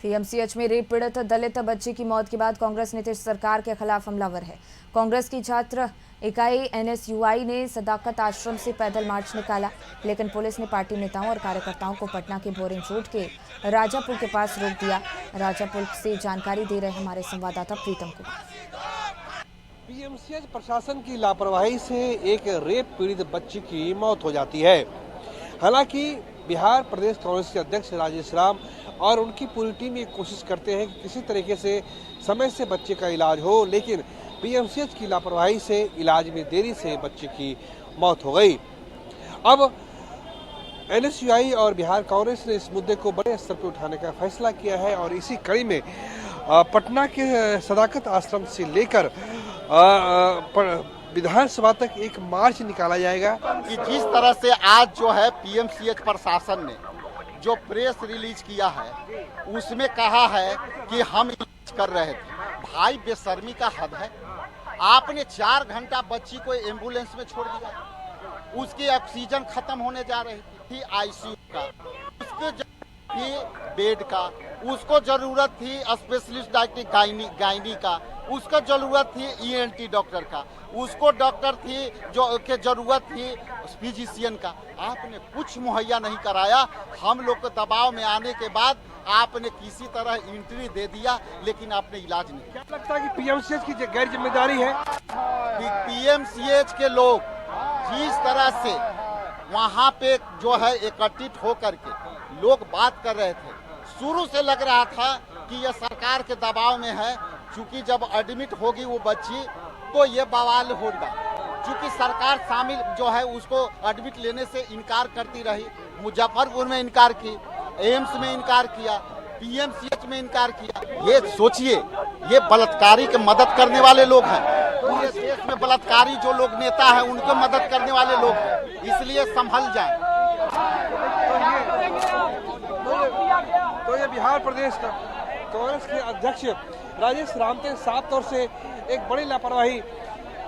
PMCH में rape पीड़ित दलित बच्ची की मौत के बाद कांग्रेस नीतीश सरकार के खिलाफ हमलावर है। कांग्रेस की छात्र इकाई एनएसयूआई ने सदाकत आश्रम से पैदल मार्च निकाला, लेकिन पुलिस ने पार्टी नेताओं और कार्यकर्ताओं को पटना के बोरिंग रोड के राजापुल के पास रोक दिया। राजापुल से जानकारी दे रहे हमारे संवाददाता प्रीतम कुमार। पीएमसीएच प्रशासन की लापरवाही से एक रेप पीड़ित बच्ची की मौत हो जाती है। हालांकि बिहार प्रदेश कांग्रेस के अध्यक्ष राजेश राम और उनकी पूरी टीम ये कोशिश करते हैं कि किसी तरीके से समय से बच्चे का इलाज हो, लेकिन पीएमसीएच की लापरवाही से इलाज में देरी से बच्चे की मौत हो गई। अब एनएसयूआई और बिहार कांग्रेस ने इस मुद्दे को बड़े स्तर पर उठाने का फैसला किया है और इसी कड़ी में पटना के सदाकत आश्रम से लेकर विधानसभा तक एक मार्च निकाला जाएगा। कि जिस तरह से आज जो है पीएमसीएच प्रशासन ने जो प्रेस रिलीज किया है उसमें कहा है कि हम इलाज कर रहे थे। भाई बेशर्मी का हद है। आपने 4 घंटा बच्ची को एम्बुलेंस में छोड़ दिया, उसकी ऑक्सीजन खत्म होने जा रही थी आईसीयू का, उसको थी बेड का, उसको जरूरत थी स्पेशलिस्ट डॉक्टर गायनी का, उसको जरूरत थी ईएनटी डॉक्टर का, उसको डॉक्टर थी जो के जरूरत थी फिजिशियन का। आपने कुछ मुहैया नहीं कराया। हम लोग को दबाव में आने के बाद आपने किसी तरह एंट्री दे दिया, लेकिन आपने इलाज नहीं किया। क्या लगता है कि पीएमसीएच की गैर जिम्मेदारी है कि पीएमसीएच के लोग जिस तरह से वहाँ पे जो है एकत्रित होकर के लोग बात कर रहे थे, शुरू से लग रहा था कि यह सरकार के दबाव में है। चूंकि जब एडमिट होगी वो बच्ची तो ये बवाल होगा। चूंकि सरकार शामिल जो है उसको एडमिट लेने से इनकार करती रही, मुजफ्फरपुर में इनकार की, एम्स में इनकार किया, पीएमसीएच में इनकार किया। ये सोचिए, ये बलात्कारी की मदद करने वाले लोग हैं। पूरे देश में बलात्कारी जो लोग नेता है उनको मदद करने वाले लोग हैं, इसलिए संभल जाए। तो ये बिहार प्रदेश का कांग्रेस के अध्यक्ष राजेश राम ने साफ तौर से एक बड़ी लापरवाही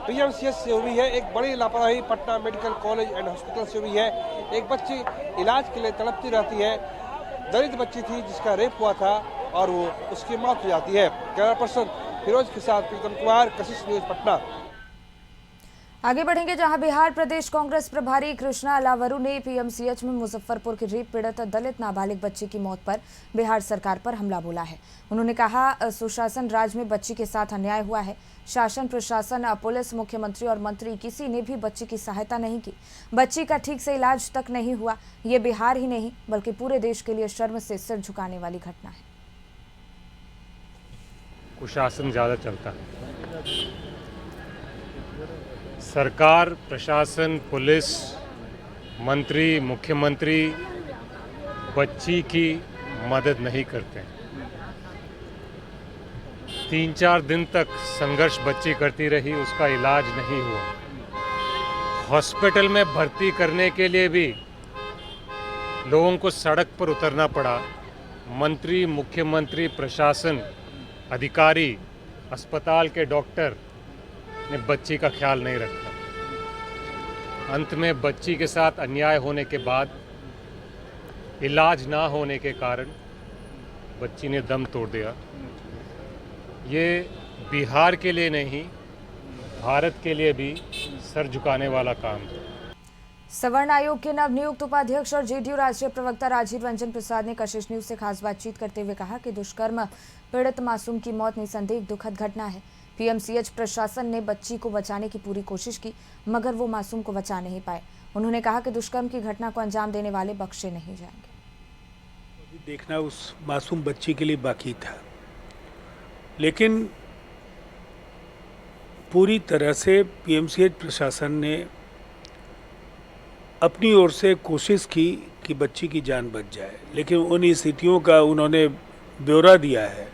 पीएमसीएच से हुई है, एक बड़ी लापरवाही Patna medical college and hospital से हुई है। एक बच्ची इलाज के लिए तड़पती रहती है, दलित बच्ची थी जिसका रेप हुआ था और वो उसकी मौत हो जाती है। कैमरा पर्सन फिरोज के साथ प्रीतम कुमार, कशिश न्यूज पटना। आगे बढ़ेंगे जहां बिहार प्रदेश कांग्रेस प्रभारी कृष्णा अलावरू ने पीएमसीएच में मुजफ्फरपुर की रेप पीड़ित दलित नाबालिग बच्ची की मौत पर बिहार सरकार पर हमला बोला है। उन्होंने कहा, सुशासन राज में बच्ची के साथ अन्याय हुआ है। शासन, प्रशासन, पुलिस, मुख्यमंत्री और मंत्री किसी ने भी बच्ची की सहायता नहीं की। बच्ची का ठीक से इलाज तक नहीं हुआ। ये बिहार ही नहीं बल्कि पूरे देश के लिए शर्म से सिर झुकाने वाली घटना है। कुशासन ज्यादा चलता है। सरकार, प्रशासन, पुलिस, मंत्री, मुख्यमंत्री बच्ची की मदद नहीं करते। 3-4 दिन तक संघर्ष बच्ची करती रही, उसका इलाज नहीं हुआ। हॉस्पिटल में भर्ती करने के लिए भी लोगों को सड़क पर उतरना पड़ा। मंत्री, मुख्यमंत्री, प्रशासन, अधिकारी, अस्पताल के डॉक्टर ने बच्ची का ख्याल नहीं रखा। अंत में बच्ची के साथ अन्याय होने के बाद, इलाज ना होने के कारण बच्ची ने दम तोड़ दिया। ये बिहार के लिए नहीं, भारत के लिए भी सर झुकाने वाला काम है। सवर्ण आयोग के नवनियुक्त उपाध्यक्ष और जेडीयू राष्ट्रीय प्रवक्ता राजीव रंजन प्रसाद ने कशिश न्यूज से खास बातचीत करते हुए कहा कि दुष्कर्म पीड़ित मासूम की मौत निसंदेह दुखद घटना है। पीएमसीएच प्रशासन ने बच्ची को बचाने की पूरी कोशिश की, मगर वो मासूम को बचा नहीं पाए। उन्होंने कहा कि दुष्कर्म की घटना को अंजाम देने वाले बख्शे नहीं जाएंगे। देखना उस मासूम बच्ची के लिए बाकी था, लेकिन पूरी तरह से पीएमसीएच प्रशासन ने अपनी ओर से कोशिश की कि बच्ची की जान बच जाए, लेकिन उन स्थितियों का उन्होंने ब्यौरा दिया है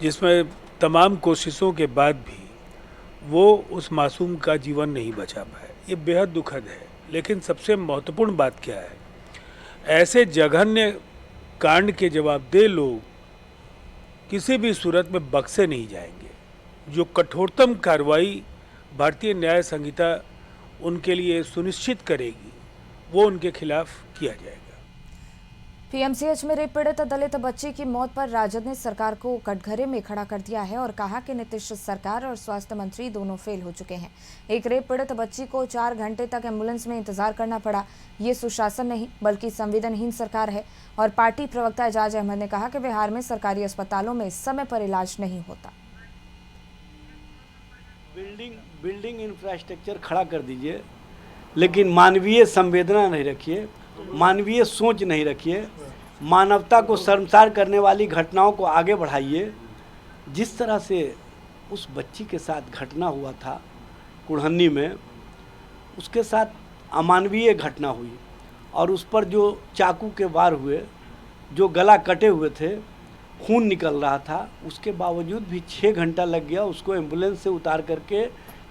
जिसमें तमाम कोशिशों के बाद भी वो उस मासूम का जीवन नहीं बचा पाए। ये बेहद दुखद है। लेकिन सबसे महत्वपूर्ण बात क्या है, ऐसे जघन्य कांड के जवाबदेह लोग किसी भी सूरत में बख्शे नहीं जाएंगे। जो कठोरतम कार्रवाई भारतीय न्याय संहिता उनके लिए सुनिश्चित करेगी वो उनके खिलाफ किया जाएगा। पीएमसीएच में रेप पीड़ित दलित बच्ची की मौत पर राजद ने सरकार को कटघरे में खड़ा कर दिया है और कहा कि नीतीश सरकार और स्वास्थ्य मंत्री दोनों फेल हो चुके हैं। एक रेप पीड़ित बच्ची को 4 घंटे तक एम्बुलेंस में इंतजार करना पड़ा। ये सुशासन नहीं बल्कि संवेदनहीन सरकार है। और पार्टी प्रवक्ता एजाज अहमद ने कहा कि बिहार में सरकारी अस्पतालों में समय पर इलाज नहीं होता। बिल्डिंग इंफ्रास्ट्रक्चर खड़ा कर दीजिए, लेकिन मानवीय संवेदना नहीं रखिए, मानवीय सोच नहीं रखिए, मानवता को शर्मसार करने वाली घटनाओं को आगे बढ़ाइए। जिस तरह से उस बच्ची के साथ घटना हुआ था कुढ़न्नी में, उसके साथ अमानवीय घटना हुई और उस पर जो चाकू के वार हुए, जो गला कटे हुए थे, खून निकल रहा था, उसके बावजूद भी 6 घंटा लग गया उसको एम्बुलेंस से उतार करके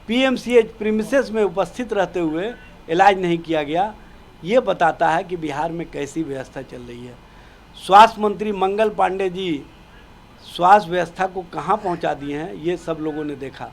पीएमसीएच प्रीमिसेस में उपस्थित रहते हुए इलाज नहीं किया गया। ये बताता है कि बिहार में कैसी व्यवस्था चल रही है। स्वास्थ्य मंत्री मंगल पांडे जी स्वास्थ्य व्यवस्था को कहाँ पहुँचा दिए हैं, ये सब लोगों ने देखा।